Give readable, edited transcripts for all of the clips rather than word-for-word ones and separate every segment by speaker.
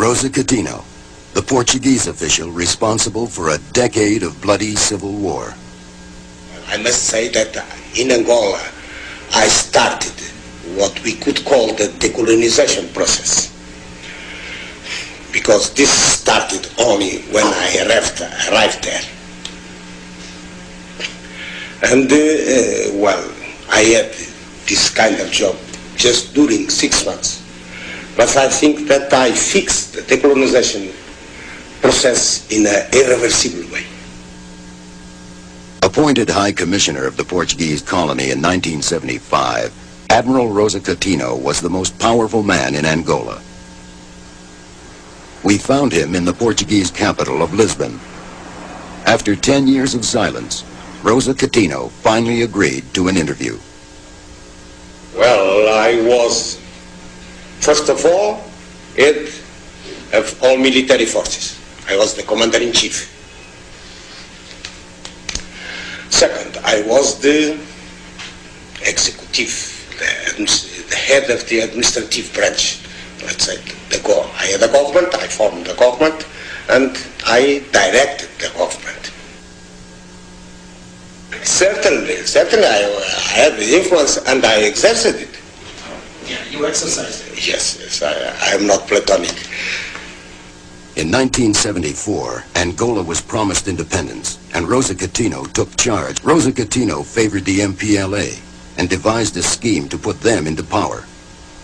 Speaker 1: Rosa Coutinho, the Portuguese official responsible for a decade of bloody civil war.
Speaker 2: I must say that in Angola, I started what we could call the decolonization process. Because this started only when I arrived there. And, well, I had this kind of job just during 6 months. But I think that I fixed the decolonization process in an irreversible way.
Speaker 1: Appointed High Commissioner of the Portuguese colony in 1975, Admiral Rosa Coutinho was the most powerful man in Angola. We found him in the Portuguese capital of Lisbon. After 10 years of silence, Rosa Coutinho finally agreed to an interview.
Speaker 2: Well, I was, first of all, head of all military forces. I was the commander-in-chief. Second, I was the executive, the head of the administrative branch. Let's say, I had a government, I formed the government, and I directed the government. Certainly, I had the influence and I exerted it.
Speaker 3: Yeah, you exercised it.
Speaker 2: Yes, I am not platonic.
Speaker 1: In 1974, Angola was promised independence, and Rosa Coutinho took charge. Rosa Coutinho favored the MPLA and devised a scheme to put them into power.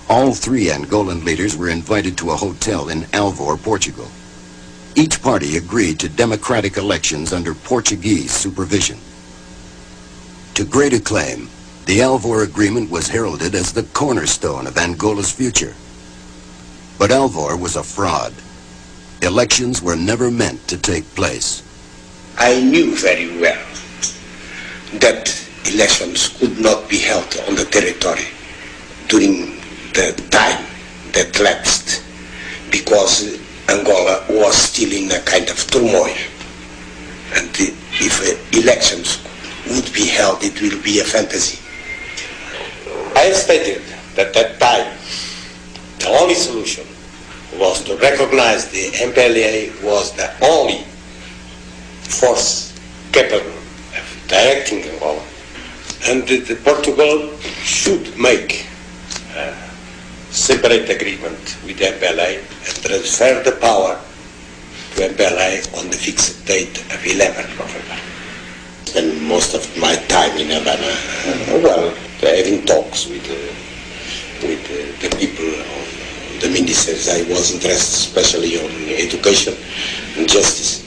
Speaker 1: All 3 Angolan leaders were invited to a hotel in Alvor, Portugal. Each party agreed to democratic elections under Portuguese supervision. To great acclaim, the Alvor Agreement was heralded as the cornerstone of Angola's future. But Alvor was a fraud. Elections were never meant to take place.
Speaker 2: I knew very well that elections could not be held on the territory during the time that lapsed, because Angola was still in a kind of turmoil. And if elections would be held, it will be a fantasy. I stated that at that time the only solution was to recognize the MPLA was the only force capable of directing Angola, and that Portugal should make a separate agreement with the MPLA and transfer the power to MPLA on the fixed date of 11th November. Spent most of my time in Havana, well, having talks with the people on the ministers. I was interested especially on education and justice.